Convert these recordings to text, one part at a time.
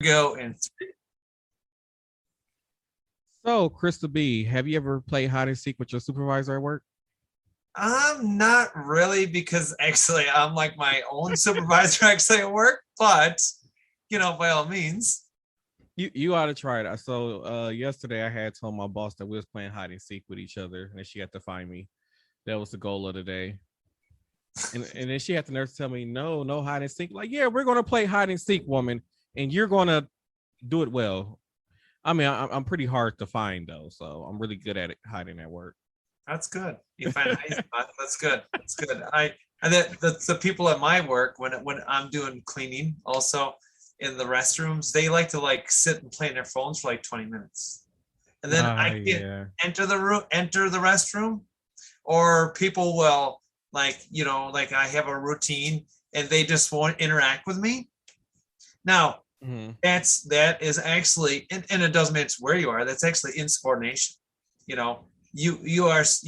Go and So, Crystal B, have you ever played hide and seek with your supervisor at work? I'm not really because actually I'm like my own supervisor actually at work, but by all means. You ought to try it. So, yesterday I had told my boss that we was playing hide and seek with each other, and she had to find me. That was the goal of the day. And then she had the nerve to tell me, no hide and seek. Like, yeah, we're gonna play hide and seek, woman, and you're gonna do it well. I mean, I'm pretty hard to find though, so I'm really good at it hiding at work. That's good. You find a high spot. That's good. That's good. And that's the people at my work when I'm doing cleaning also in the restrooms, they like to like sit and play on their phones for like 20 minutes. And then I can't Yeah. enter the restroom, or people will like I have a routine and they just won't interact with me. Now, Mhm. that is actually, and it doesn't matter where you are, that's actually insubordination. You know, you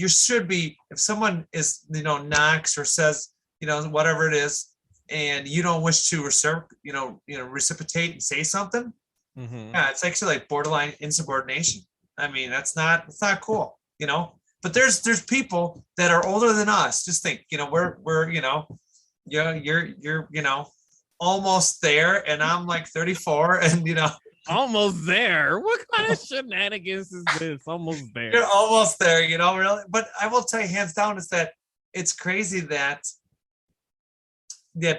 should be, if someone is, knocks or says, whatever it is, and you don't wish to reciprocate and say something, Mhm. yeah, it's actually like borderline insubordination. I mean, it's not cool, but there's people that are older than us. Just think, we're you're almost there, and I'm like 34, and Almost there. What kind of shenanigans is this? Almost you're there. almost there, really. But I will tell you, hands down, is that it's crazy that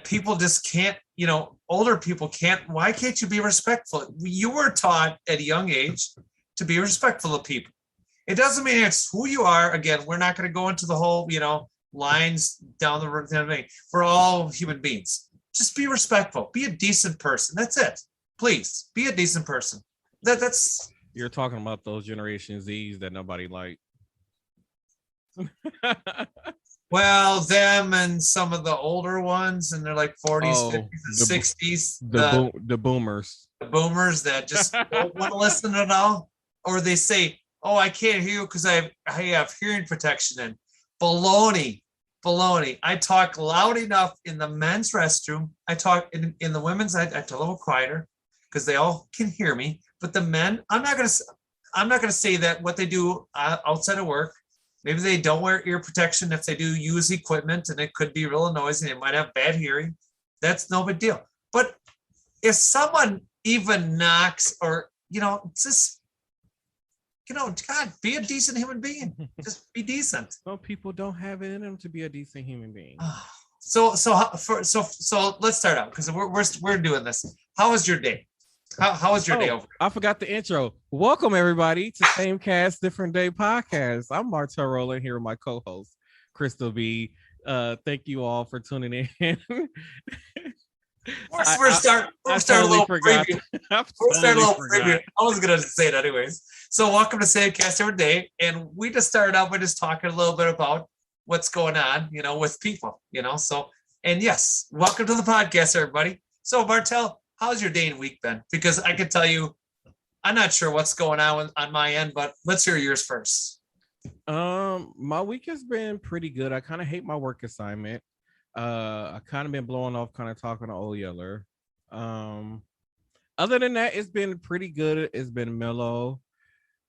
people just can't, older people can't. Why can't you be respectful? You were taught at a young age to be respectful of people. It doesn't mean it's who you are. Again, we're not going to go into the whole, lines down the road. We're all human beings. Just be respectful. Be a decent person. That's it. Please be a decent person. That's You're talking about those Generation Zs that nobody liked. well, them and some of the older ones, and they're like 40s, Oh, 50s, and 60s. the boomers. The boomers that just don't want to listen at all, or they say, "Oh, I can't hear you because I have hearing protection." And baloney, baloney. I talk loud enough in the men's restroom. I talk in the women's. I talk a little quieter because they all can hear me. But the men, I'm not gonna say that what they do outside of work. Maybe they don't wear ear protection if they do use equipment, and it could be real noisy. They might have bad hearing. That's no big deal. But if someone even knocks, or just God, be a decent human being. Just be decent. Some people don't have it in them to be a decent human being. So let's start out because we're doing this. How was your day? How was your day Oh, over? I forgot the intro. Welcome everybody to Same Cast, Different Day podcast. I'm Martel Roland here with my co-host Crystal B. Thank you all for tuning in. We're I start a totally little forgot. preview. I We're start a totally little forgot. preview. I was gonna say it anyways. So welcome to Sandcast Every Day, and we just started out by just talking a little bit about what's going on, with people, So, and yes, welcome to the podcast, everybody. So Martel, how's your day and week been? Because I can tell you, I'm not sure what's going on my end, but let's hear yours first. My week has been pretty good. I kind of hate my work assignment. I kind of been blowing off, kind of talking to old Yeller. Um, Other than that, it's been pretty good. It's been mellow.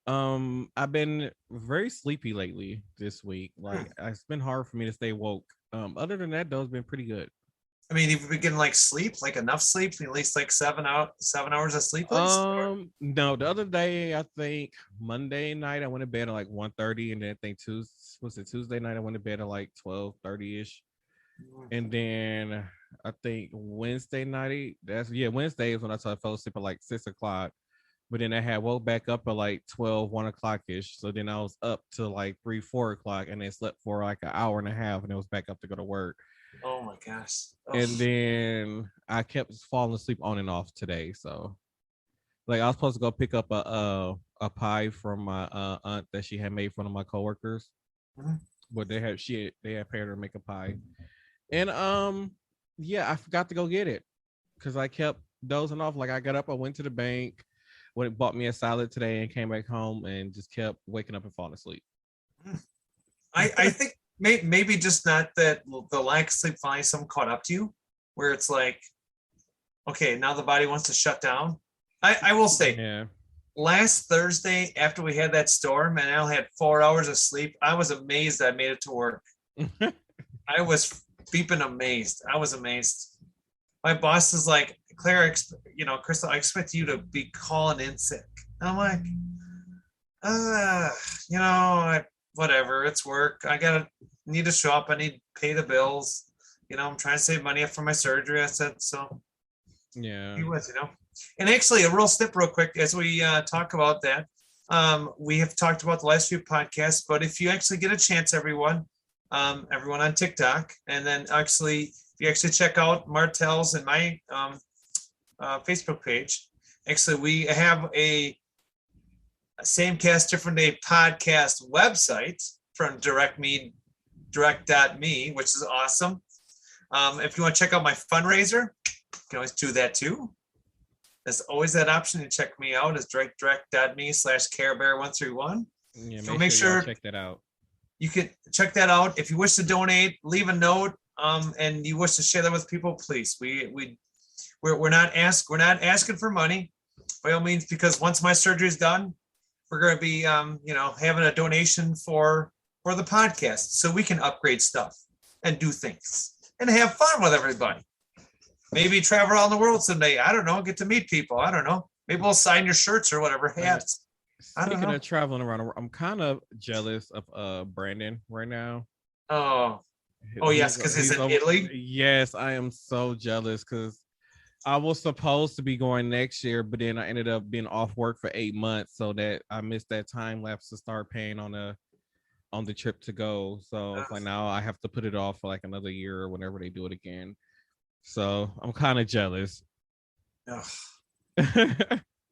I've been very sleepy lately this week. Hmm. Like it's been hard for me to stay woke. Other than that, though, it's been pretty good. I mean, you've been getting like sleep, like enough sleep, at least like 7 hours of sleep, at least. No, the other day, I think Monday night I went to bed at like 1:30, and then I think Tuesday night I went to bed at like 12:30 ish, and then I think Wednesday night, Wednesday is when I fell asleep at like 6 o'clock. But then I had woke back up at like 12, 1 o'clock ish. So then I was up to like 3, 4 o'clock, and then slept for like an hour and a half, and it was back up to go to work. Oh my gosh. Oh. And then I kept falling asleep on and off today. So like I was supposed to go pick up a pie from my aunt that she had made for one of my coworkers, Mhm. but they had paid her to make a pie, and yeah, I forgot to go get it because I kept dozing off. Like I got up, I went to the bank, went and bought me a salad today, and came back home and just kept waking up and falling asleep. I think maybe just not that the lack of sleep finally some caught up to you, where it's like, okay, now the body wants to shut down. I will say, Yeah. last Thursday after we had that storm and I only had 4 hours of sleep, I was amazed I made it to work. I was beeping amazed. I was amazed. My boss is like, Claire, Crystal, I expect you to be calling in sick. I'm like, whatever, it's work. Need to show up. I need to pay the bills. I'm trying to save money up for my surgery. I said, so Yeah. he was, And actually, a real snip real quick as we talk about that. We have talked about the last few podcasts, but if you actually get a chance, everyone on TikTok, and then actually, if you actually check out Martel's and my Facebook page, actually, we have a Same Cast Different Day podcast website from direct.me, which is awesome. If you want to check out my fundraiser, you can always do that too. There's always that option to check me out as direct.me/carebear131. Yeah, So make sure sure check that out. you can check that out. If you wish to donate, leave a note, and you wish to share that with people, please. We're not asking for money by all means, because once my surgery is done, we're going to be having a donation for the podcast so we can upgrade stuff and do things and have fun with everybody. Maybe travel around the world someday. I don't know. Get to meet people. I don't know. Maybe we'll sign your shirts or whatever, hats. Speaking of traveling around, I'm kind of jealous of Brandon right now. Oh yes, because he's in Italy. Yes, I am so jealous because I was supposed to be going next year, but then I ended up being off work for 8 months, so that I missed that time lapse to start paying on the trip to go. So it's like now I have to put it off for like another year or whenever they do it again. So I'm kind of jealous.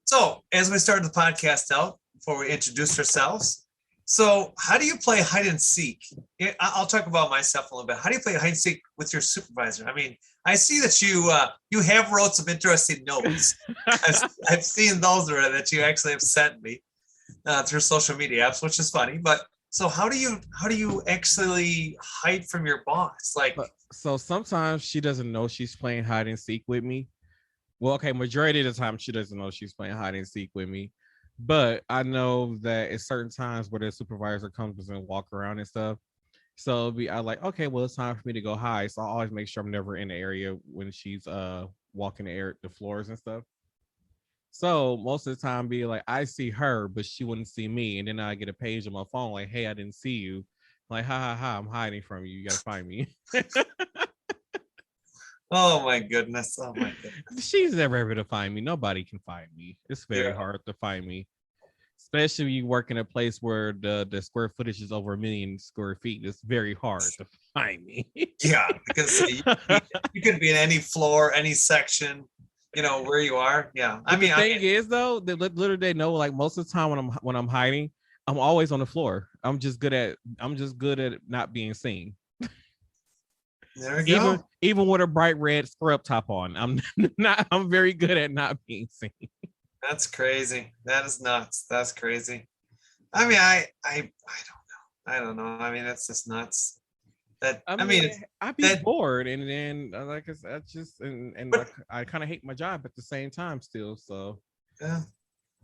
So as we start the podcast out, before we introduce ourselves, so how do you play hide and seek? I'll talk about myself a little bit. How do you play hide and seek with your supervisor? I mean, I see that you have wrote some interesting notes. I've seen those already that you actually have sent me through social media apps, which is funny. But so how do you actually hide from your boss? Like, so sometimes she doesn't know she's playing hide and seek with me. Well, okay, majority of the time she doesn't know she's playing hide and seek with me. But I know that at certain times where the supervisor comes and walk around and stuff. So I like, okay, well, it's time for me to go hide. So I always make sure I'm never in the area when she's walking the floors and stuff. So most of the time be like, I see her, but she wouldn't see me. And then I get a page on my phone like, hey, I didn't see you. I'm like, ha, I'm hiding from you. You got to find me. Oh my goodness. She's never able to find me. Nobody can find me. It's very hard to find me. Especially when you work in a place where the square footage is over 1 million square feet. It's very hard to find me. Yeah, because you can be in any floor, any section, where you are. Yeah. The thing is though, literally they know, like most of the time when I'm hiding, I'm always on the floor. I'm just good at not being seen. There you go. Even with a bright red scrub top on, I'm very good at not being seen. That's crazy. That is nuts. That's crazy. I mean, I don't know. I mean, that's just nuts. I'd be bored, and then like I just I kind of hate my job at the same time still. So yeah.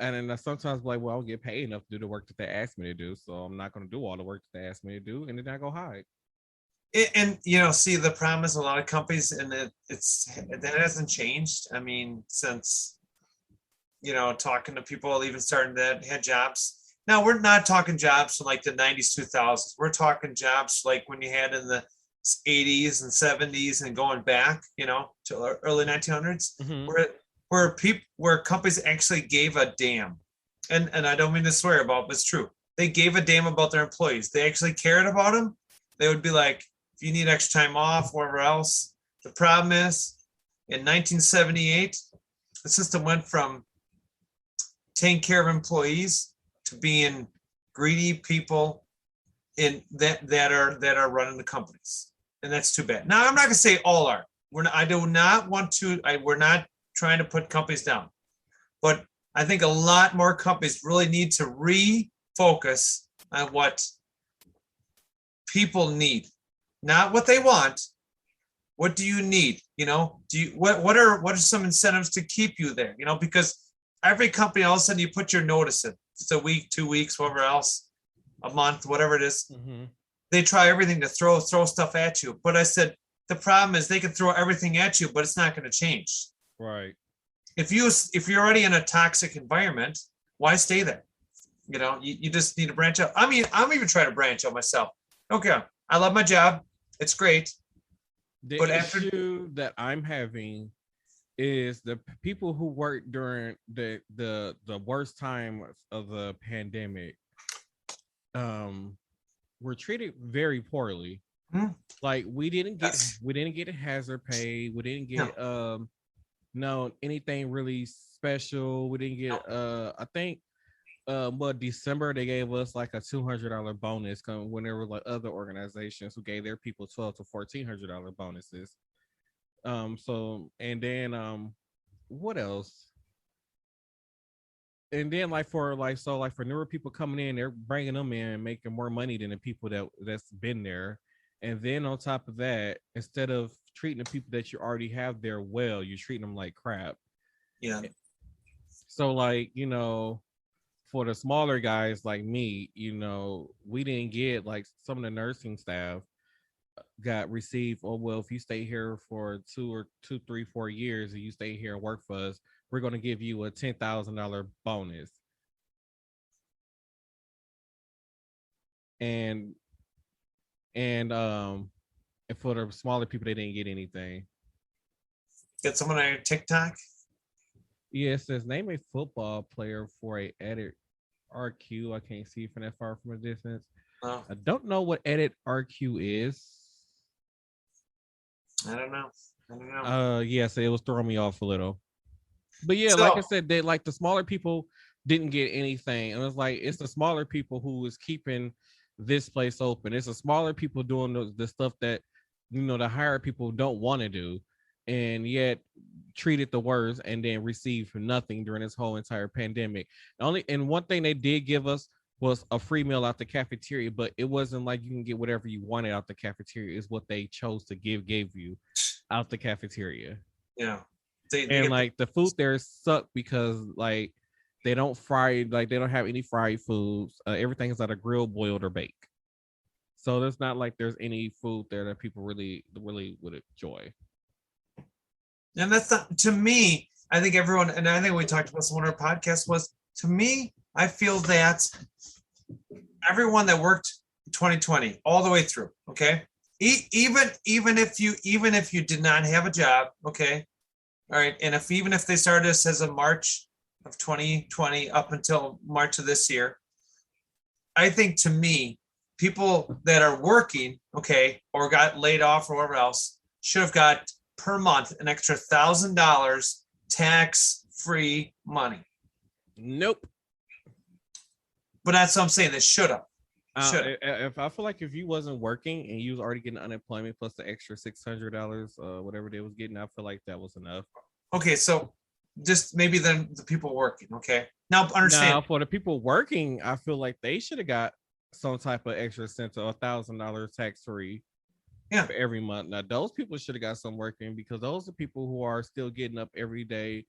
And then sometimes like, well, I'll get paid enough to do the work that they ask me to do, so I'm not going to do all the work that they ask me to do, and then I go hide. And see, the problem is a lot of companies, and that hasn't changed. I mean, since talking to people even starting that had jobs. Now we're not talking jobs from like the 90s, 2000s. We're talking jobs like when you had in the 80s and 70s and going back, to early 1900s, where companies actually gave a damn. And I don't mean to swear about, but it's true. They gave a damn about their employees. They actually cared about them. They would be like, if you need extra time off, whatever else. The problem is, in 1978, the system went from taking care of employees to being greedy people that are running the companies, and that's too bad. Now, I'm not going to say all are. We're not trying to put companies down, but I think a lot more companies really need to refocus on what people need, not what they want. What do you need? What are some incentives to keep you there? Because every company, all of a sudden you put your notice in. It's a week, 2 weeks, whatever else, a month, whatever it is. Mm-hmm. They try everything to throw stuff at you. But I said, the problem is they can throw everything at you, but it's not going to change. Right. If you're already in a toxic environment, why stay there? You know, you just need to branch out. I mean, I'm even trying to branch out myself. Okay, I love my job. It's great. The But issue that I'm having is the people who work during the worst time of the pandemic were treated very poorly. Like we didn't get hazard pay, we didn't get no anything really special. We didn't get I think December they gave us like a $200 bonus when there were like other organizations who gave their people $1,200 to $1,400 bonuses. So and then what else? And then for newer people coming in, they're bringing them in and making more money than the people that's been there. And then on top of that, instead of treating the people that you already have there well, you're treating them like crap. Yeah. So for the smaller guys like me, we didn't get like some of the nursing staff got received. Oh, well, if you stay here for 2, 3, 4 years and you stay here and work for us, we're going to give you a $10,000 bonus. And for the smaller people, they didn't get anything. Get someone on your TikTok? Yeah, it says name a football player for a edit RQ. I can't see from that far from a distance. Oh. I don't know what edit RQ is. I don't know. Yeah, so it was throwing me off a little. But yeah, like I said, they like the smaller people didn't get anything. And it's like it's the smaller people who is keeping this place open. It's the smaller people doing the stuff that the higher people don't want to do, and yet treated the worst and then received nothing during this whole entire pandemic. And one thing they did give us was a free meal out the cafeteria, but it wasn't like you can get whatever you wanted out the cafeteria. It's what they chose to gave you out the cafeteria. Yeah. The food there sucked because like they don't fry, like they don't have any fried foods. Everything is either grilled, boiled, or baked. So there's not like there's any food there that people really would enjoy. And that's not, to me, I think everyone, and I think we talked about this on our podcast, was, to me, I feel that everyone that worked 2020 all the way through, okay, even if you did not have a job, okay, all right, and even if they started this as of March of 2020 up until March of this year, I think, to me, people that are working, okay, or got laid off or whatever else, should have got per month an extra $1,000 tax-free money. Nope. But that's what I'm saying. They should have. If I feel like if you wasn't working and you was already getting unemployment plus the extra $600, whatever they was getting, I feel like that was enough. Okay, so just maybe then the people working. Okay, now understand. Now for the people working, I feel like they should have got some type of extra cent or $1,000 tax-free. Yeah. For every month. Now those people should have got some working, because those are people who are still getting up every day,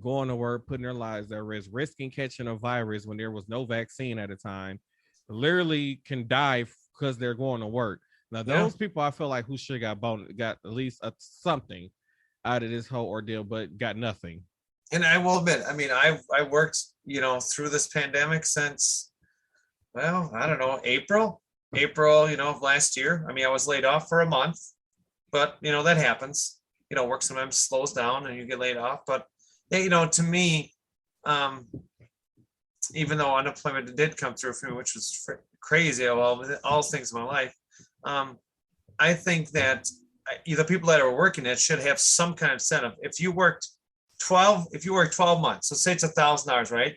going to work, putting their lives at risk, risking catching a virus when there was no vaccine at the time, literally can die because they're going to work. Now those people I feel like who should have got at least something out of this whole ordeal, but got nothing. And I will admit, I mean, I worked, through this pandemic since, well, I don't know, April, of last year. I mean, I was laid off for a month, but that happens. Work sometimes slows down and you get laid off. But to me, even though unemployment did come through for me, which was crazy of all those things in my life, I think that the people that are working it should have some kind of incentive. If you worked 12 months, so say it's $1,000, right?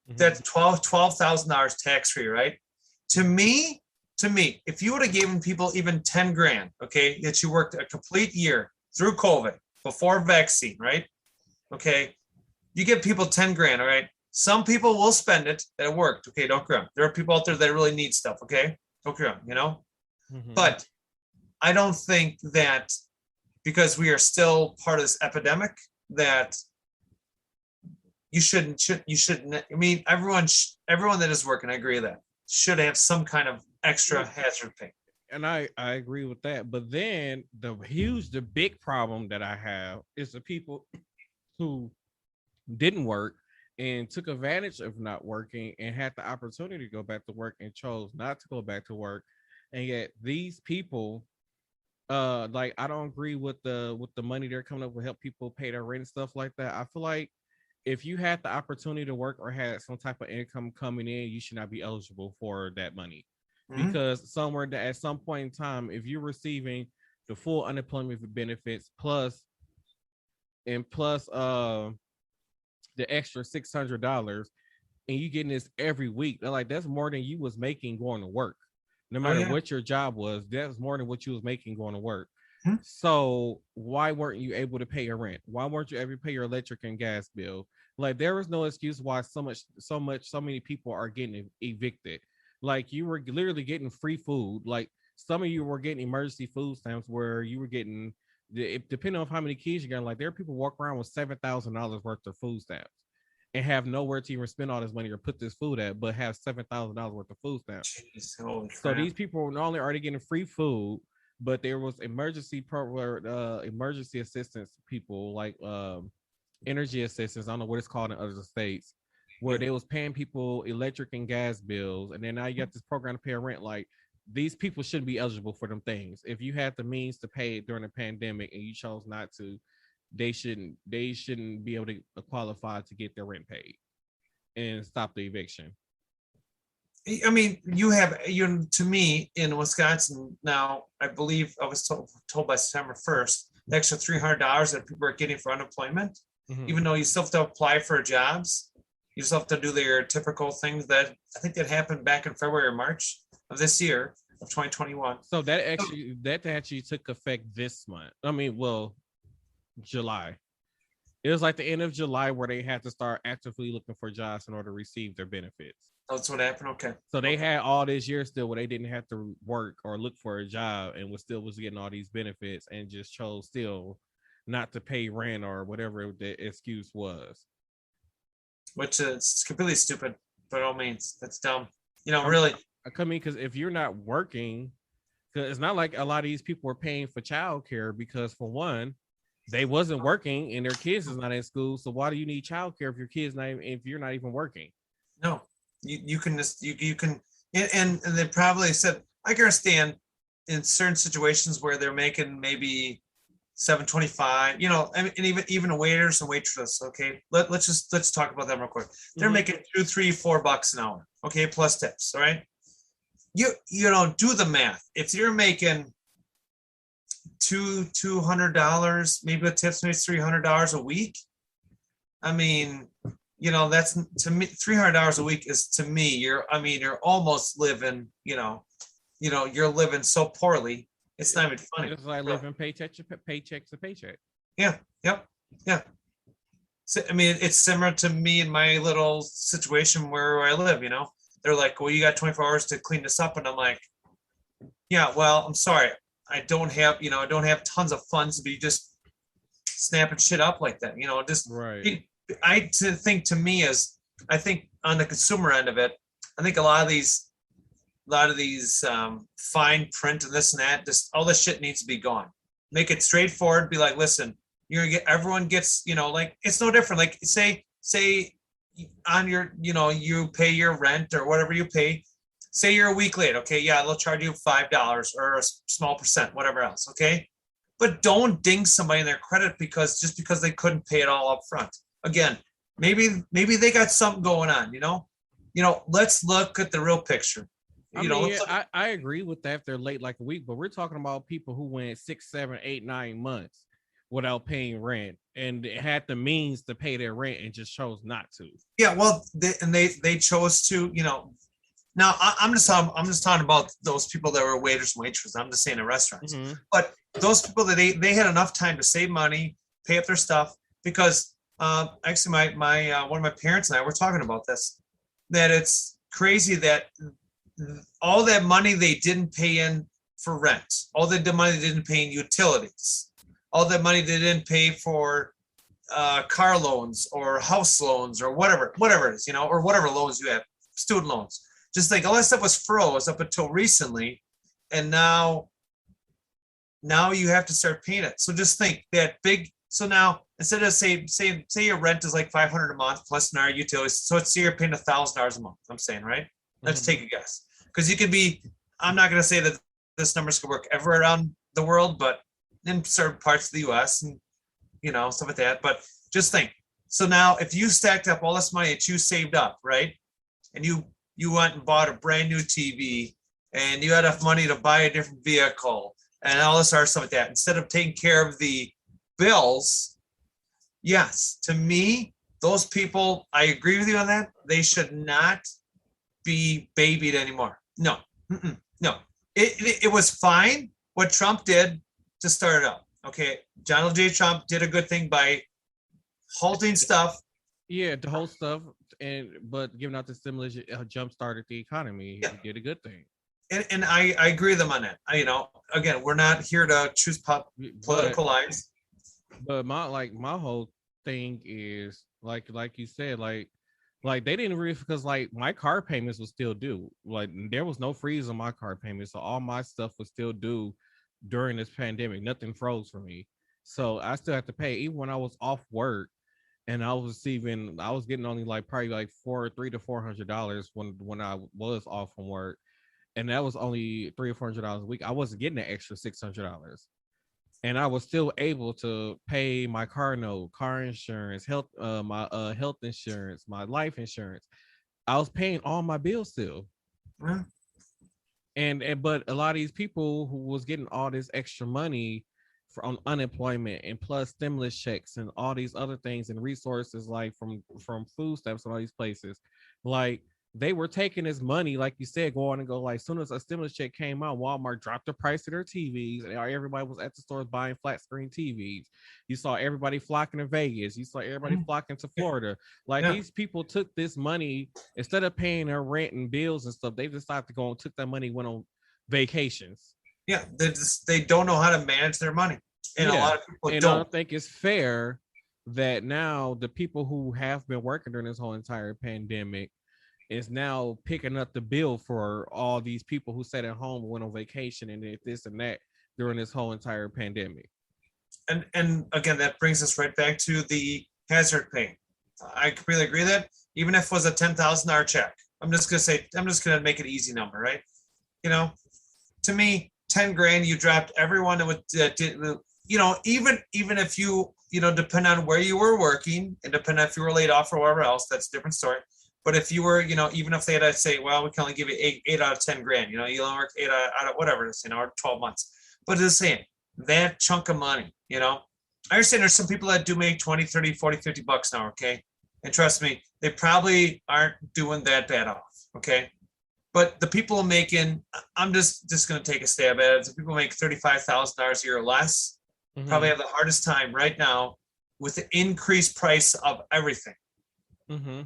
Mm-hmm. That's $12,000 tax-free, right? To me, if you would have given people even 10 grand, okay, that you worked a complete year through COVID before vaccine, right? Okay, you give people 10 grand, all right? Some people will spend it that worked, okay, don't get them. There are people out there that really need stuff, okay? Don't get them, Mm-hmm. But I don't think that because we are still part of this epidemic that you shouldn't. I mean, everyone that is working, I agree with that, should have some kind of extra hazard pay. And I agree with that. But then the big problem that I have is the people who didn't work and took advantage of not working and had the opportunity to go back to work and chose not to go back to work. And yet these people, like, I don't agree with the money they're coming up with, help people pay their rent and stuff like that. I feel like if you had the opportunity to work or had some type of income coming in, you should not be eligible for that money. Because somewhere that at some point in time, if you're receiving the full unemployment benefits plus the extra $600 and you getting this every week, they're like, that's more than you was making going to work. No matter what your job was, that's more than what you was making going to work. So why weren't you able to pay your rent? Why weren't you able to pay your electric and gas bill? Like, there was no excuse why so many people are getting evicted. Like, you were literally getting free food. Like, some of you were getting emergency food stamps where you were getting, depending on how many kids you got, like, there are people walk around with $7,000 worth of food stamps and have nowhere to even spend all this money or put this food at, but have $7,000 worth of food stamps. Jeez, so these people not only are they getting free food, but there was emergency assistance people, like energy assistance. I don't know what it's called in other states, where they was paying people electric and gas bills, and then now you got this program to pay rent. Like, these people shouldn't be eligible for them things. If you had the means to pay it during the pandemic and you chose not to, they shouldn't be able to qualify to get their rent paid and stop the eviction. I mean, to me in Wisconsin now, I believe I was told by September 1st, the extra $300 that people are getting for unemployment, even though you still have to apply for jobs, you still have to do their typical things that I think that happened back in February or March of this year of 2021. So that actually took effect this month. I mean, well, July. It was like the end of July where they had to start actively looking for jobs in order to receive their benefits. That's what happened. Okay. So they had all this year still where they didn't have to work or look for a job and was getting all these benefits and just chose still not to pay rent or whatever the excuse was. Which is completely stupid, by all means. That's dumb. Really. I mean, because if you're not working, because it's not like a lot of these people were paying for childcare, because for one, they wasn't working and their kids is not in school. So why do you need childcare if you're not even working? No, you can just you can, and they probably said, I can understand in certain situations where they're making maybe $7.25, and even waiters and waitresses. Okay, let's talk about them real quick. They're making $2, $3, $4 an hour. Okay, plus tips. All right, you don't do the math. If you're making $200, maybe with tips, maybe $300 a week. I mean, that's, to me, $300 a week is, to me, you're almost living, you're living so poorly. It's not even funny. It's like living paycheck to paycheck. Yeah. Yep. Yeah. So, I mean, it's similar to me in my little situation where I live, they're like, well, you got 24 hours to clean this up. And I'm like, yeah, well, I'm sorry. I don't have tons of funds to be just snapping shit up like that. Just right. I think on the consumer end of it, I think a lot of these fine print and this and that, just all this shit needs to be gone. Make it straightforward. Be like, listen, everyone gets, like, it's no different. Like, say on your, you pay your rent or whatever you pay. Say you're a week late, okay? Yeah, they'll charge you $5 or a small percent, whatever else, okay? But don't ding somebody in their credit because they couldn't pay it all up front. Again, maybe they got something going on, let's look at the real picture. I agree with that if they're late like a week, but we're talking about people who went 6, 7, 8, 9 months without paying rent and had the means to pay their rent and just chose not to. Yeah, well, they chose to, Now I'm just talking about those people that were waiters and waitresses. I'm just saying in restaurants, but those people that they had enough time to save money, pay up their stuff, because actually my one of my parents and I were talking about this, that it's crazy that all that money they didn't pay in for rent, all the money they didn't pay in utilities, all that money they didn't pay for car loans or house loans or whatever it is, or whatever loans you have, student loans. Just think all that stuff was froze up until recently, and now you have to start paying it. So just think that big. So now instead of say your rent is like $500 a month plus our utilities, so it's you're paying $1,000 a month. I'm saying, right? Let's take a guess, because you can be. I'm not going to say that this numbers could work ever around the world, but in certain parts of the U.S. and stuff like that. But just think. So now, if you stacked up all this money that you saved up, right, and you went and bought a brand new TV, and you had enough money to buy a different vehicle and all this other stuff like that, instead of taking care of the bills, yes, to me, those people, I agree with you on that. They should not be babied anymore. No, no. It was fine what Trump did to start it up. Okay, Donald J. Trump did a good thing by halting stuff. Yeah, the whole stuff, but giving out the stimulus jump started the economy. Yeah. He did a good thing. And I agree with them on that. Again, we're not here to choose political lines. But my whole thing is like you said, like they didn't really, because like my car payments was still due. Like there was no freeze on my car payments, so all my stuff was still due during this pandemic. Nothing froze for me, so I still have to pay even when I was off work. And I was getting only like probably like $300 to $400 when I was off from work, and that was only $300 or $400 a week. I wasn't getting an extra $600, and I was still able to pay my car note, car insurance, my health insurance, my life insurance. I was paying all my bills still. Yeah. And but a lot of these people who was getting all this extra money from unemployment and plus stimulus checks and all these other things and resources, like from food stamps and all these places, like they were taking this money, like you said, go on and go, like as soon as a stimulus check came out, Walmart dropped the price of their TVs and everybody was at the stores buying flat screen TVs. You saw everybody flocking to Vegas. You saw everybody flocking to Florida. Like these people took this money, instead of paying their rent and bills and stuff, they decided to go and took that money, went on vacations. Yeah, they don't know how to manage their money, and a lot of people don't. I don't think it's fair that now the people who have been working during this whole entire pandemic is now picking up the bill for all these people who sat at home, went on vacation, and did this and that during this whole entire pandemic. And again, that brings us right back to the hazard pay. I completely agree that even if it was a $10,000 check, I'm just gonna make it an easy number, right? To me, 10 grand, you dropped everyone that did, even if you, depend on where you were working and depend on if you were laid off or whatever else, that's a different story. But if you were, even if they had to say, well, we can only give you eight out of 10 grand, you only work 8 out of whatever it is, or 12 months. But it's saying that chunk of money, I understand there's some people that do make 20, 30, 40, 50 bucks now. Okay. And trust me, they probably aren't doing that bad off. Okay. But the people making, I'm just going to take a stab at it. The people make $35,000 a year or less probably have the hardest time right now with the increased price of everything. I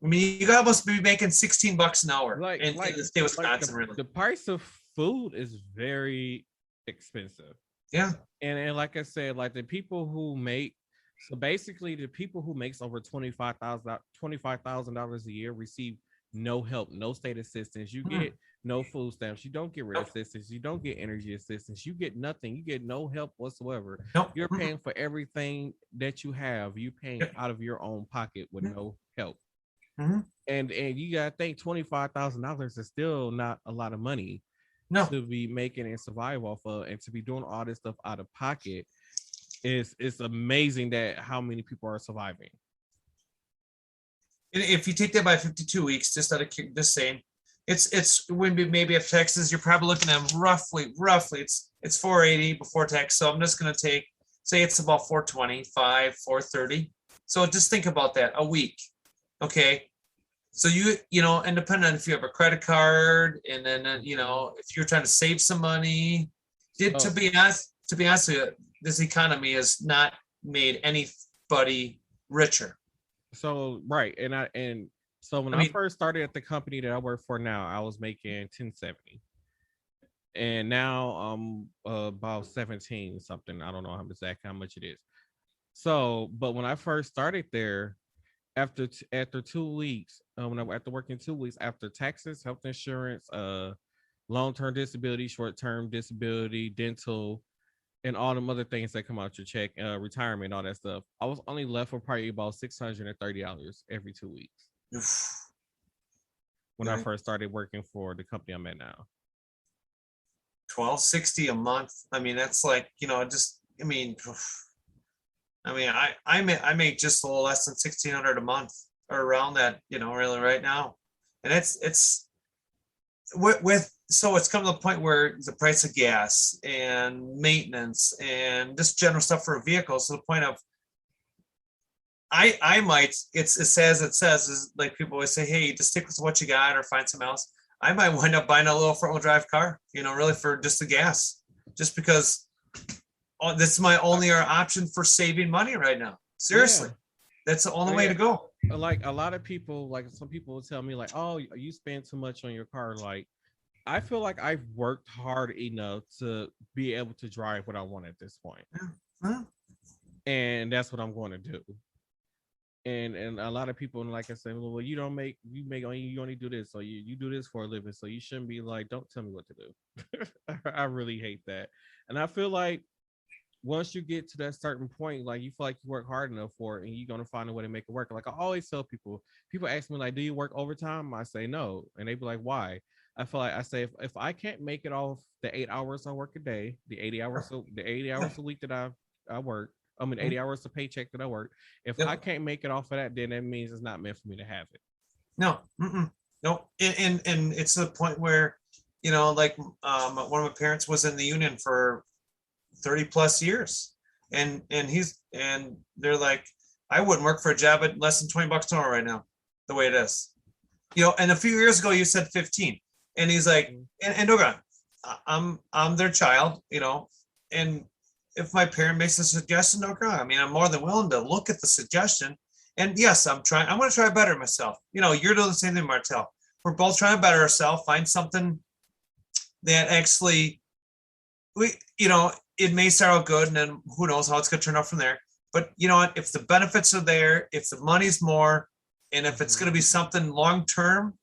mean, you almost be making $16 an hour in the state of Wisconsin. Really, the price of food is very expensive. Yeah, and like I said, like the people who make, so basically the people who makes over $25,000 a year receive no help, no state assistance. You get no food stamps. You don't get rent assistance. You don't get energy assistance. You get nothing. You get no help whatsoever. You're paying for everything that you have. You paying out of your own pocket with no help. And you gotta think $25,000 is still not a lot of money to be making and survive off of, and to be doing all this stuff out of pocket. It's amazing that how many people are surviving. If you take that by 52 weeks, just out of this saying, it's when maybe if taxes, you're probably looking at roughly it's 480 before tax. So I'm just gonna say it's about 425, 430. So just think about that a week. Okay. So and depending on if you have a credit card, and then if you're trying to save some money, to be honest with you, this economy has not made anybody richer. So right, and so when I first started at the company that I work for now, I was making $10.70, and now I'm about 17 something. I don't know how much it is, So, but when I first started there, after 2 weeks, after working 2 weeks, after taxes, health insurance, long-term disability, short-term disability, dental, and all them other things that come out your check, retirement, all that stuff, I was only left with probably about $630 every 2 weeks Oof. when I Right. first started working for the company I'm at now. 1260 a month. I mean, that's like, just, oof. I make just a little less than 1600 a month or around that, really right now. And it's so it's come to the point where the price of gas and maintenance and just general stuff for vehicles to the point of I might, it says is like people always say, hey, just stick with what you got or find something else. I might wind up buying a little front wheel drive car, really for just the gas, just because this is my only option for saving money right now. Seriously, Yeah. that's the only way to go. Like a lot of people, like some people will tell me, like, "Oh, you spend too much on your car." Like, I feel like I've worked hard enough to be able to drive what I want at this point, Yeah. Huh? and that's what I'm going to do. And a lot of people, and like I said, well, you only do this, so you do this for a living, so you shouldn't be like, don't tell me what to do. I really hate that, and I feel like once you get to that certain point, like you feel like you work hard enough for it, and you're gonna find a way to make it work. Like I always tell people, people ask me like, "Do you work overtime?" I say no, and they be like, "Why?" I feel like I say if I can't make it off the 8 hours I work a day, the 80 hours a week that I work, 80 hours a paycheck that I work. If I Yep. can't make it off of that, then that means it's not meant for me to have it. No, no, and it's the point where, like one of my parents was in the union for 30 plus years, and they're like, I wouldn't work for a job at less than 20 bucks an hour right now, the way it is. And a few years ago you said 15, and he's like, Mhm. and don't get I'm their child, and if my parent makes a suggestion, don't go. I mean, I'm more than willing to look at the suggestion. And yes, I'm going to try better myself. You're doing the same thing, Martel. We're both trying to better ourselves, find something that actually it may start out good, and then who knows how it's going to turn out from there. But you know what? If the benefits are there, if the money's more, and if it's going to be something long term,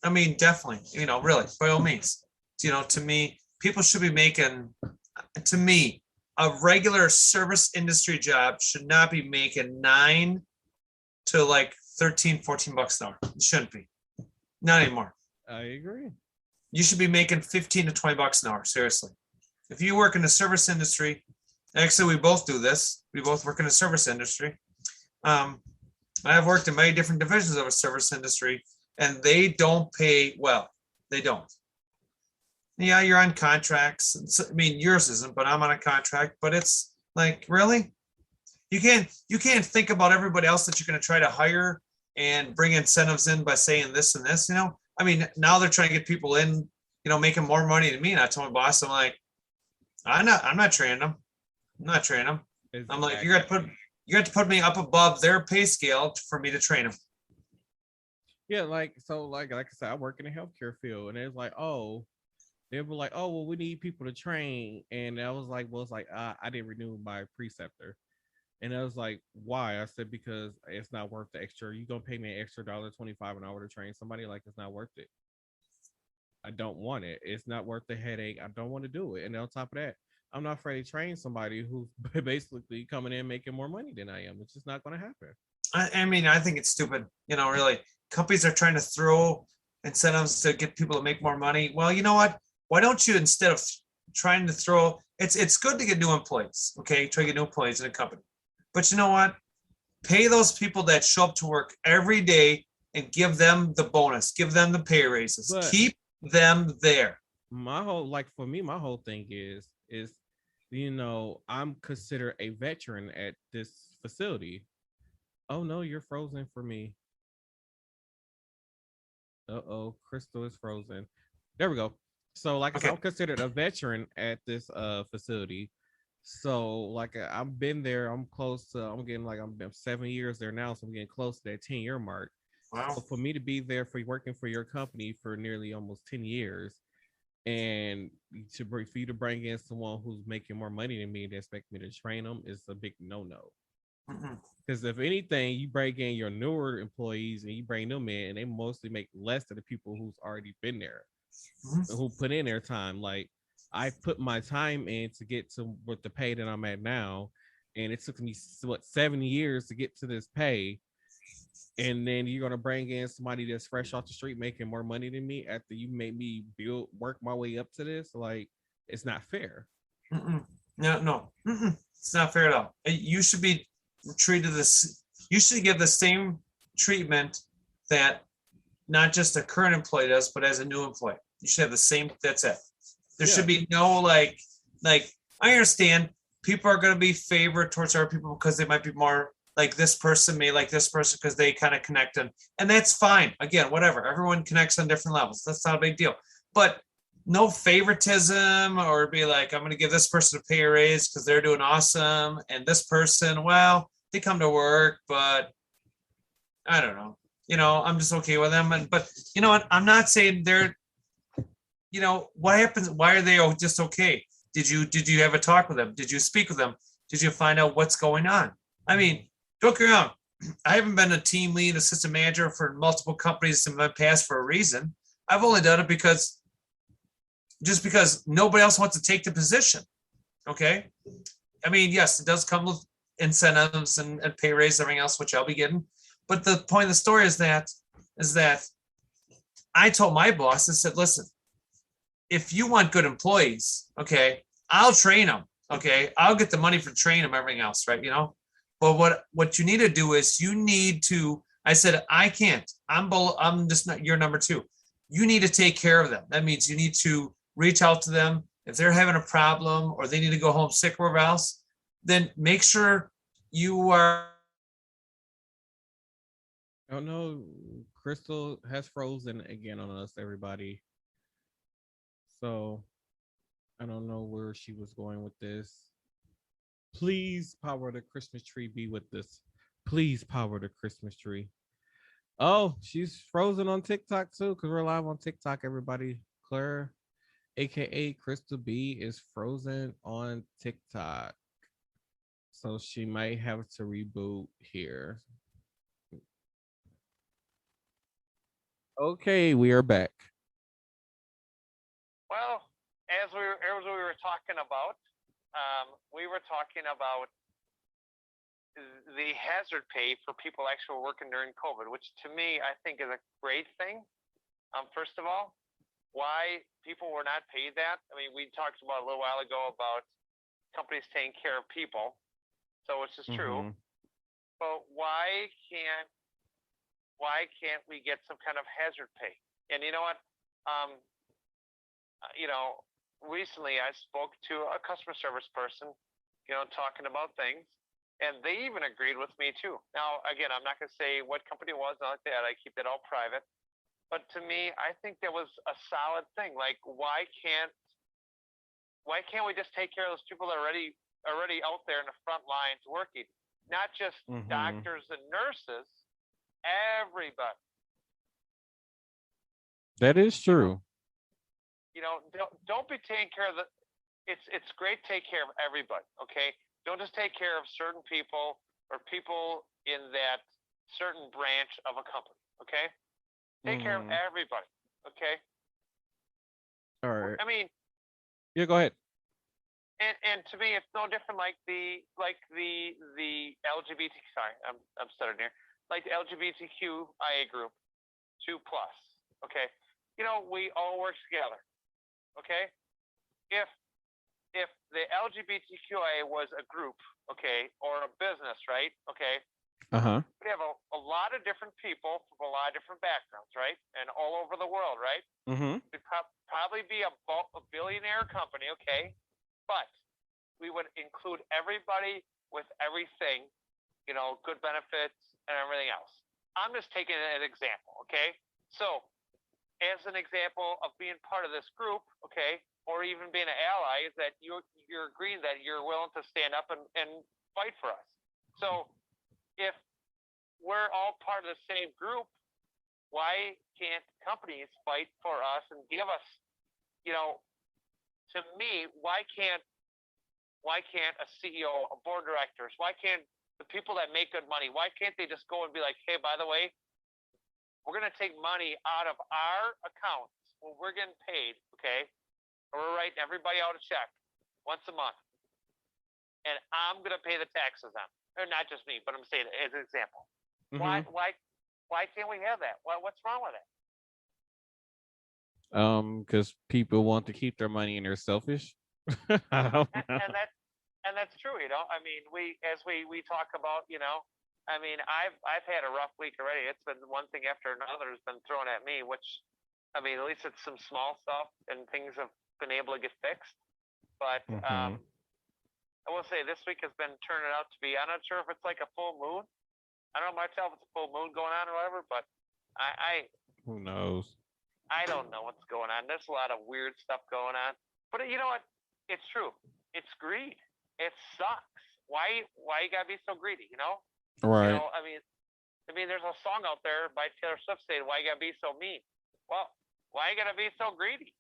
I mean, definitely, really, by all means. To me, people should be making, to me, a regular service industry job should not be making 9 to like 13, 14 bucks an hour. It shouldn't be. Not anymore. I agree. You should be making 15 to 20 bucks an hour. Seriously. If you work in the service industry, actually, we both do this. We both work in the service industry. Um, I have worked in many different divisions of a service industry, and they don't pay well. They don't. Yeah, you're on contracts. I mean, yours isn't, but I'm on a contract. But it's like, really, you can't think about everybody else that you're going to try to hire and bring incentives in by saying this and this. I mean, now they're trying to get people in, making more money than me. And I told my boss, I'm like, I'm not training them. I'm not training them. I'm like, Exactly. you got to put me up above their pay scale for me to train them. Yeah, like I said, I work in the healthcare field, and it's like, oh, they were like, oh, well, we need people to train, and I was like, well, it's like I didn't renew my preceptor, and I was like, why? I said because it's not worth the extra. You gonna pay me an extra $1.25 an hour to train somebody? Like it's not worth it. I don't want it. It's not worth the headache. I don't want to do it. And on top of that, I'm not afraid to train somebody who's basically coming in making more money than I am. It's just not going to happen. I mean, I think it's stupid. Really, companies are trying to throw incentives to get people to make more money. Well, you know what? Why don't you, instead of trying to throw, it's good to get new employees. Okay, try to get new employees in a company, but you know what? Pay those people that show up to work every day and give them the bonus, give them the pay raises, But keep them there. my whole like for me, my whole thing is I'm considered a veteran at this facility. Oh no, you're frozen for me. Uh-oh, Crystal is frozen. There we go. So like I said, Okay. I'm considered a veteran at this facility. So like I've been there, I'm getting like I'm 7 years there now, so I'm getting close to that 10-year mark. Wow. So for me to be there for working for your company for nearly almost 10 years, and for you to bring in someone who's making more money than me and expect me to train them is a big no-no. Mm-mm. Because if anything, you bring in your newer employees and you bring them in, and they mostly make less than the people who's already been there, Mhm. who put in their time. Like I put my time in to get to what the pay that I'm at now, and it took me 7 years to get to this pay. And then you're gonna bring in somebody that's fresh off the street making more money than me after you made me work my way up to this. Like it's not fair. Mm-mm. No. Mm-mm. It's not fair at all. You should be treated this. You should give the same treatment that not just a current employee does, but as a new employee. You should have the same. That's it. There should Yeah. be no like. I understand people are going to be favored towards other people because they might be more like this person may like this person because they kind of connect, and that's fine. Again, whatever. Everyone connects on different levels. That's not a big deal. But no favoritism or be like, I'm going to give this person a pay raise because they're doing awesome. And this person, well, they come to work, but I don't know. I'm just okay with them. But you know what? I'm not saying they're, what happens? Why are they just okay? Did you have a talk with them? Did you speak with them? Did you find out what's going on? I mean, don't get me wrong. I haven't been a team lead, assistant manager for multiple companies in my past for a reason. I've only done it because nobody else wants to take the position. Okay. I mean, yes, it does come with incentives and pay raise, everything else, which I'll be getting. But the point of the story is that I told my boss, I said, listen, if you want good employees, okay, I'll train them. Okay. I'll get the money for training them, everything else, right? But what you need to do is I said, I can't. I'm just not your number two. You need to take care of them. That means you need to reach out to them. If they're having a problem or they need to go home sick or whatever else, then make sure you are. I don't know. Crystal has frozen again on us, everybody. So I don't know where she was going with this. Please, power the Christmas tree, be with us. Please, power the Christmas tree. Oh, she's frozen on TikTok too, because we're live on TikTok, everybody. Claire, aka Crystal B, is frozen on TikTok. So she might have to reboot here. Okay, we are back. Well, as we were talking about, we were talking about the hazard pay for people actually working during COVID, which to me I think is a great thing. First of all, why people were not paid that? I mean, we talked about a little while ago about companies taking care of people, so which is true. Mhm. But why can't we get some kind of hazard pay? And you know what? Um, recently I spoke to a customer service person, talking about things, and they even agreed with me too. Now, again, I'm not going to say what company it was, not like that. I keep that all private. But to me, I think that was a solid thing. Like, why can't we just take care of those people that are already out there in the front lines working? Not just doctors and nurses, everybody. That is true. Don't be taking care of the. It's great to take care of everybody. Okay, don't just take care of certain people or people in that certain branch of a company. Okay, take care of everybody. Okay. All right. I mean, Yeah, go ahead. and to me, it's no different like the LGBT. Sorry, I'm stuttering here. Like the LGBTQIA group, 2+. Okay, we all work together. Okay, if the LGBTQIA was a group, okay, or a business, right? Okay, we have a lot of different people from a lot of different backgrounds, right, and all over the world, right? We'd probably be a billionaire company, okay, but we would include everybody with everything, good benefits and everything else. I'm just taking an example, okay? So, as an example of being part of this group, okay, or even being an ally, is that you're agreeing that you're willing to stand up and fight for us. So, if we're all part of the same group, why can't companies fight for us and give us, to me, why can't a CEO, a board of directors, why can't the people that make good money, why can't they just go and be like, hey, by the way, we're going to take money out of our accounts when we're getting paid, okay? Or we're writing everybody out a check once a month. And I'm going to pay the taxes on it. Or not just me, but I'm saying it as an example. Mhm. Why can't we have that? What's wrong with it? Because people want to keep their money and they're selfish. I don't know. And that's true, you know. I mean, we talk about, you know, I mean, I've had a rough week already. It's been one thing after another has been thrown at me, which, I mean, at least it's some small stuff and things have been able to get fixed. But Mhm. I will say this week has been turning out to be. I'm not sure if it's like a full moon. I don't know myself if it's a full moon going on or whatever, but Who knows? I don't know what's going on. There's a lot of weird stuff going on. But you know what? It's true. It's greed. It sucks. Why you gotta be so greedy? You know. Right. You know. I mean, there's a song out there by Taylor Swift saying, "Why you gotta be so mean?" Well, why you gotta be so greedy?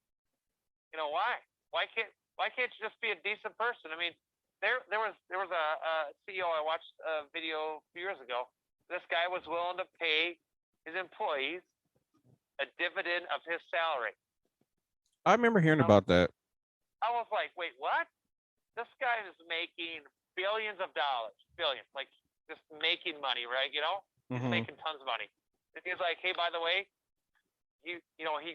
You know why? Why can't you just be a decent person? I mean, there was a CEO I watched a video a few years ago. This guy was willing to pay his employees a dividend of his salary. I remember hearing about that. I was like, wait, what? This guy is making billions of dollars, billions, like just making money, right? You know, he's making tons of money. And he's like, hey, by the way, he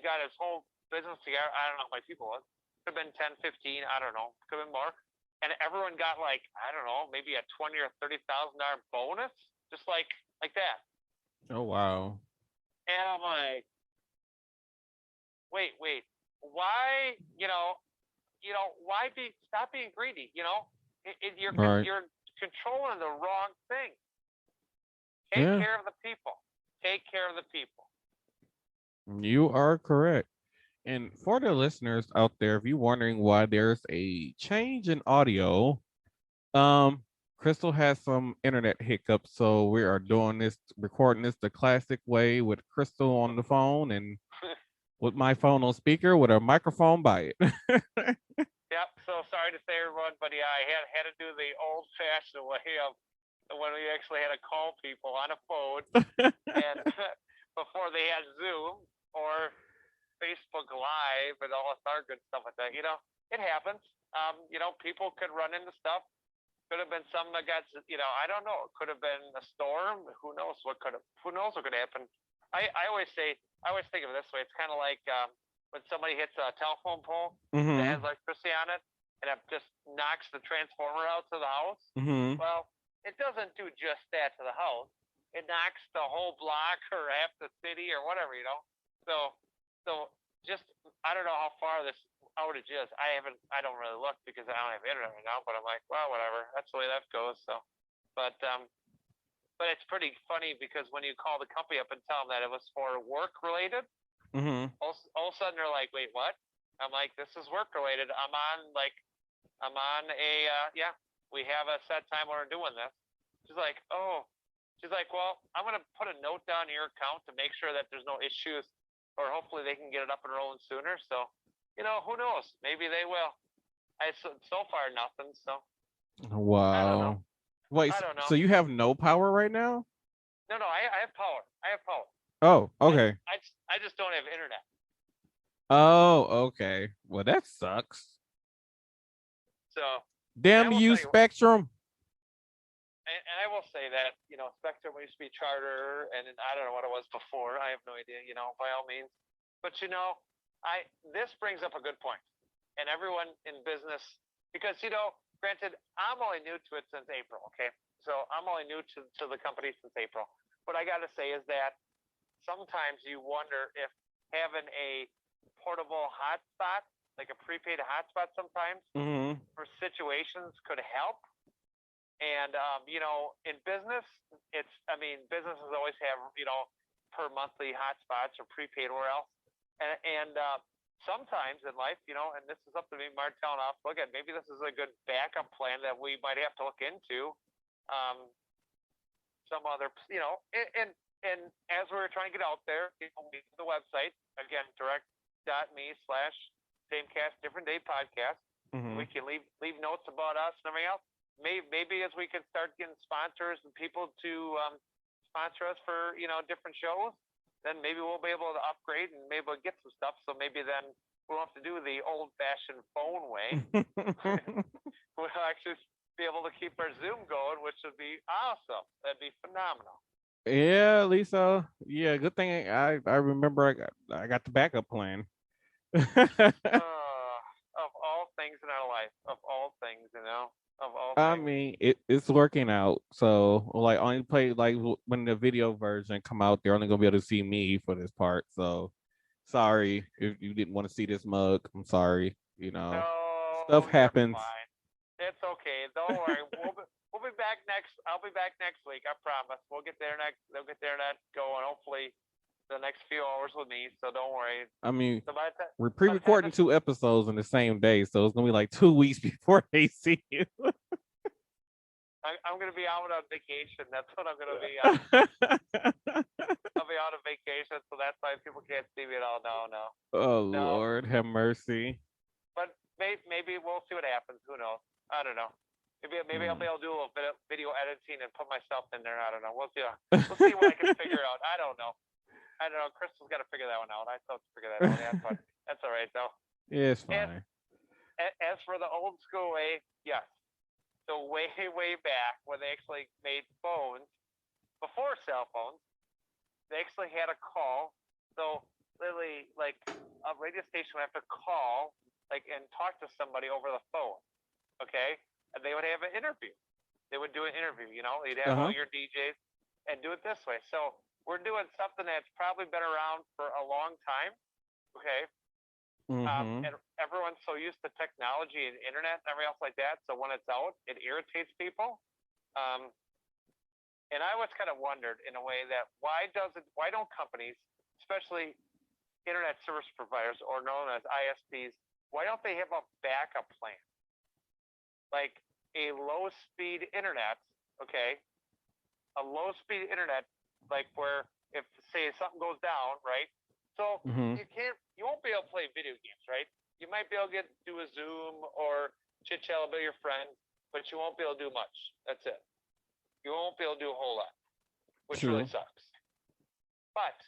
got his whole business together. I don't know how many people it was. Could have been 10, 15, I don't know. Could have been more. And everyone got like, I don't know, maybe a $20,000 or $30,000 bonus, just like that. Oh wow. And I'm like, wait, why? Why stop being greedy? You know, you're controlling the wrong thing. Take care of the people. Take care of the people. You are correct. And for the listeners out there, if you're wondering why there's a change in audio, Crystal has some internet hiccups, so we are recording this the classic way with Crystal on the phone and with my phone on speaker with a microphone by it. Yep. So sorry to say, everyone, but yeah, I had to do the old-fashioned way of when we actually had to call people on a phone, and before they had Zoom or Facebook Live and all this other good stuff like that. You know, it happens. People could run into stuff. Could have been some that got, I don't know. It could have been a storm. Who knows what could happen? I always think of it this way. It's kind of like when somebody hits a telephone pole that has electricity on it, and it just knocks the transformer out to the house. Well, it doesn't do just that to the house. It knocks the whole block or half the city or whatever, you know. So just, I don't know how far this outage is. I don't really look because I don't have internet right now. But I'm like, well, whatever. That's the way that goes. So, but it's pretty funny because when you call the company up and tell them that it was for work related, all of a sudden they're like, wait, what? I'm like, this is work related. I'm on a we have a set time when we're doing this. She's like, oh. She's like, well, I'm going to put a note down in your account to make sure that there's no issues, or hopefully they can get it up and rolling sooner. So, who knows? Maybe they will. So far nothing. So. Wow. I don't know. Wait, I don't know. so you have no power right now? No, I have power. I have power. Oh, okay. I just don't have internet. Oh, okay. Well, that sucks. So. Damn you, Spectrum. And I will say that, Spectrum used to be Charter, and I don't know what it was before. I have no idea, by all means. But, this brings up a good point. And everyone in business, because, granted, I'm only new to it since April, okay? So I'm only new to the company since April. What I got to say is that sometimes you wonder if having a portable hotspot, like a prepaid hotspot sometimes, for situations could help. And, in business, businesses always have, per monthly hotspots or prepaid or else. And sometimes in life, and this is up to me, Martel, and I'll look at, maybe this is a good backup plan that we might have to look into. Some other, and as we were trying to get out there, the website, again, direct.me/samecast different day podcast. We can leave notes about us and everything else. maybe as we can start getting sponsors and people to sponsor us for different shows, then maybe we'll be able to upgrade and maybe we'll get some stuff. So maybe then we won't have to do the old-fashioned phone way. We'll actually be able to keep our Zoom going, which would be awesome. That'd be phenomenal. Yeah, Lisa. Yeah, good thing I remember I got the backup plan. Of all things in our life, of all things, of all I things. mean, it's working out. So like only play like when the video version come out, they're only gonna be able to see me for this part. So sorry if you didn't want to see this mug. I'm sorry. No, Stuff you're happens. fine. It's okay. Don't worry. We'll be back next. I'll be back next week. I promise. We'll get there next. They'll get there next going. Hopefully, the next few hours with me. So don't worry. I mean, So by the time, we're pre-recording 2 episodes in the same day, so it's gonna be like 2 weeks before they see you. I'm gonna be out on vacation. That's what I'm gonna be. I'll be out on vacation, so that's why people can't see me at all. No. Oh No. Lord, have mercy. But maybe we'll see what happens. Who knows? I don't know. Maybe I'll be able to do a little bit of video editing and put myself in there. I don't know. We'll see. We'll see what I can figure out. I don't know. Crystal's got to figure that one out. I still have to figure that out. Yeah, but that's all right though. Yeah, it's fine. As for the old school way, yes. So way back when they actually made phones before cell phones, they actually had a call. So literally, like a radio station would have to call, and talk to somebody over the phone. Okay, and they would have an interview. They would do an interview. You'd have all your DJs and do it this way. So we're doing something that's probably been around for a long time. Okay. And everyone's so used to technology and internet and everything else like that. So when it's out, it irritates people. And I always kind of wondered in a way that why don't companies, especially internet service providers or known as ISPs, why don't they have a backup plan? Like a low speed internet, okay? A low speed internet, like where if say something goes down, right? So you won't be able to play video games, right? You might be able to do a Zoom or chit chat about your friend, but you won't be able to do much. That's it. You won't be able to do a whole lot, which really sucks. But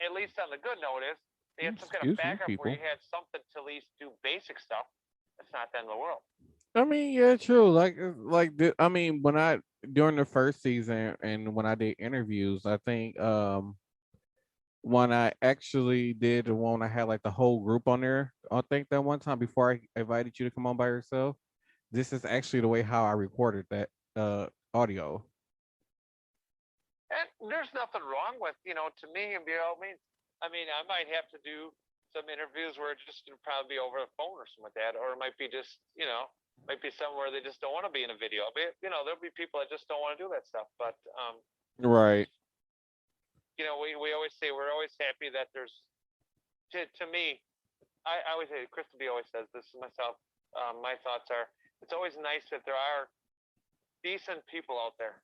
at least on the good note is they had some kind of backup where you had something to at least do basic stuff. That's not the end of the world. I mean, yeah, true. I mean, during the first season and when I did interviews, I think when I actually did the one I had like the whole group on there, I think that one time before I invited you to come on by yourself, this is actually the way how I recorded that audio. And there's nothing wrong with, to me, and by all means, I mean, I might have to do some interviews where it's just going to probably be over the phone or something like that, or it might be just, might be somewhere they just don't want to be in a video. But, there'll be people that just don't want to do that stuff. But, right. We always say we're always happy that there's, to me, I always say, Crystal B always says this to myself. My thoughts are, it's always nice that there are decent people out there,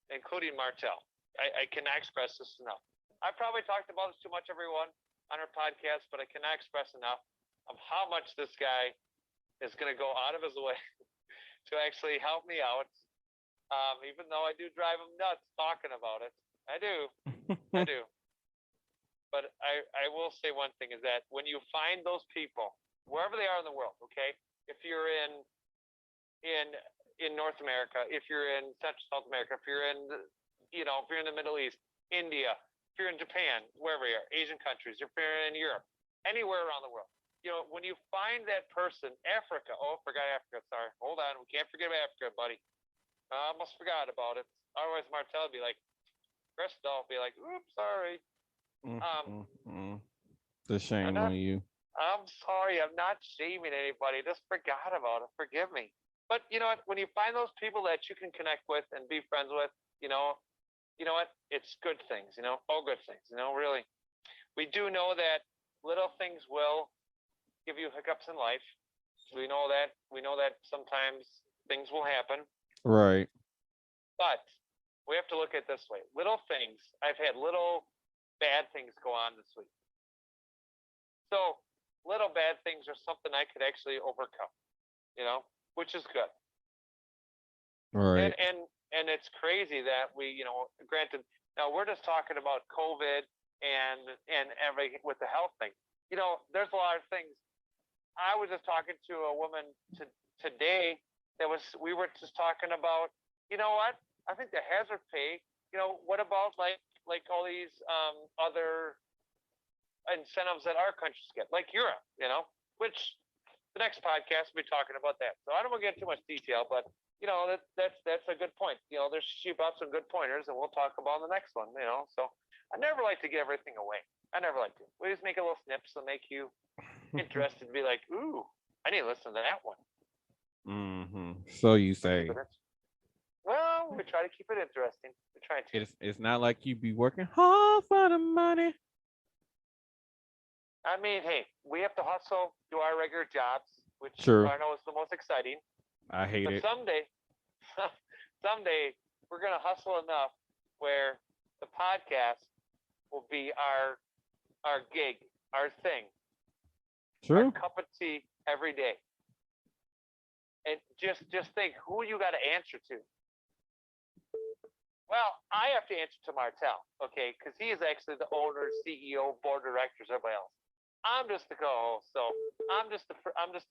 including Martel. I cannot express this enough. I probably talked about this too much, everyone, on our podcast, but I cannot express enough of how much this guy is going to go out of his way to actually help me out. Even though I do drive him nuts talking about it. I do. But I will say one thing is that when you find those people, wherever they are in the world, okay, if you're in North America, if you're in Central South America, if you're in, if you're in the Middle East, India, if you're in Japan, wherever you are, Asian countries, if you're in Europe, anywhere around the world, when you find that person, Africa, forgot Africa, sorry, hold on, we can't forget about Africa, buddy. I almost forgot about it. Otherwise, Martel would be like, Crystal will be like, oops, sorry. It's a shame on you. I'm sorry, I'm not shaming anybody. Just forgot about it. Forgive me. But you know what? When you find those people that you can connect with and be friends with, you know what? It's good things, all good things, really. We do know that little things will give you hiccups in life. We know that sometimes things will happen. Right. But we have to look at it this way. Little things. I've had little bad things go on this week. So little bad things are something I could actually overcome, which is good. Right. And it's crazy that we, granted, now we're just talking about COVID and every with the health thing. There's a lot of things. I was just talking to a woman today we were just talking about, what? I think the hazard pay, what about like all these other incentives that our countries get, like Europe, which the next podcast we'll be talking about that. So I don't want to get too much detail, but that's a good point. There's she brought some good pointers, and we'll talk about the next one. So I never like to give everything away. I never like to. We just make a little snips to make you interested and be like, ooh, I need to listen to that one. So you say. Well, we try to keep it interesting. We try to. It's not like you be working hard for the money. I mean, hey, we have to hustle, do our regular jobs, which Sure. I know is the most exciting. I hate But it. someday we're gonna hustle enough where the podcast will be our gig, our thing, True. our cup of tea every day. And just think who you got to answer to. Well, I have to answer to Martel, okay, because he is actually the owner, CEO, board of directors, everybody else. I'm just the co-host, so I'm just the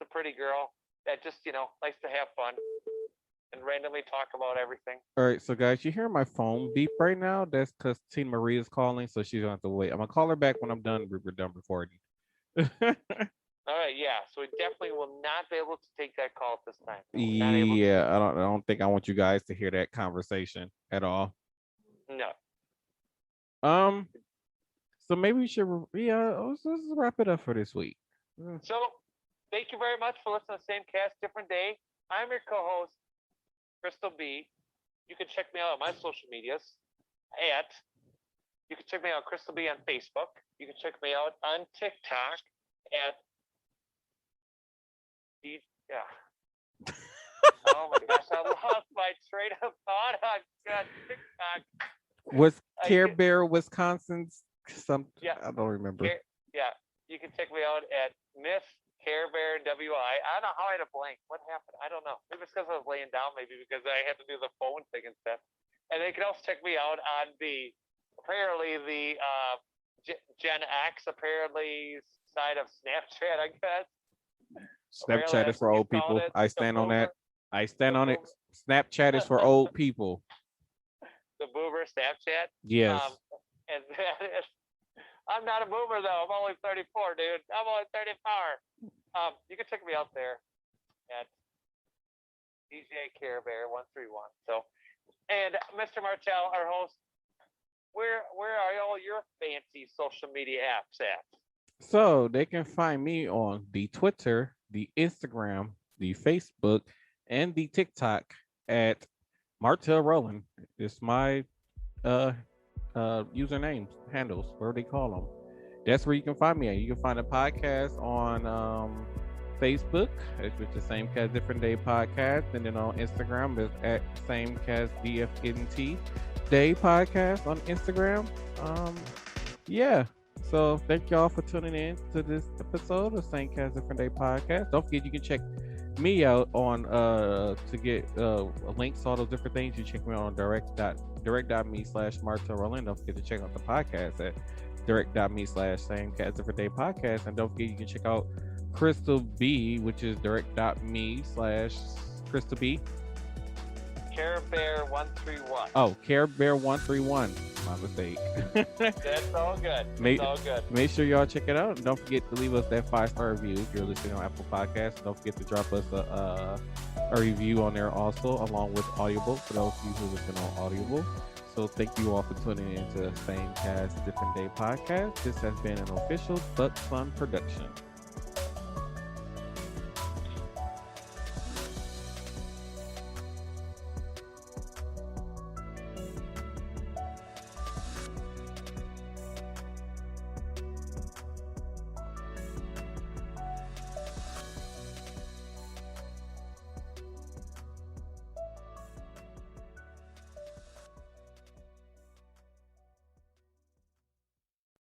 pretty girl that just likes to have fun and randomly talk about everything. All right, so guys, you hear my phone beep right now? That's because Tina Marie is calling, so she's gonna have to wait. I'm gonna call her back when I'm done. We're done recording. All right, yeah. So we definitely will not be able to take that call at this time. Yeah, I don't think I want you guys to hear that conversation at all. No. So maybe we should let's wrap it up for this week. So thank you very much for listening to Same Cast, Different Day. I'm your co-host, Crystal B. You can check me out on my social medias you can check me out Crystal B on Facebook. You can check me out on TikTok at oh my gosh, I lost my train of thought on TikTok. Was Care Bear Wisconsin's I don't remember. You can check me out at Miss Care Bear WI. I don't know how I had a blank. What happened? I don't know. Maybe it's because I was laying down. Maybe because I had to do the phone thing and stuff. And they can also check me out on the Gen X side of Snapchat, I guess. Snapchat is for old people. I stand on that. I stand on it. Snapchat is for old people. The boomer Snapchat. Yes. And that is. I'm not a boomer though. I'm only 34, dude. I'm only 34. You can check me out there at DJ Care Bear 131. So, and Mr. Martel, our host, where are all your fancy social media apps at? So they can find me on the Twitter, the Instagram, the Facebook, and the TikTok at Martel Rowland. It's my username, handles, whatever they call them. That's where you can find me at. You can find a podcast on Facebook, which is Same Cast Different Day podcast, and then on Instagram is at Same Cast DFNT Day podcast on Instagram. Yeah. So thank y'all for tuning in to this episode of Same Cast Different Day podcast. Don't forget you can check me out on to get links to all those different things. You check me out on direct.me/Martel Roland. Don't forget to check out the podcast at direct.me/Same Cast Different Day podcast. And don't forget you can check out Crystal B, which is direct.me/Crystal B. Care Bear 131. Oh, Care Bear 131. My mistake. That's all good. It's all good. Make sure y'all check it out. And don't forget to leave us that 5-star review if you're listening on Apple Podcasts. Don't forget to drop us a review on there also, along with Audible for those of you who listen on Audible. So thank you all for tuning in to Same Cast Different Day podcast. This has been an official Buck Fun production.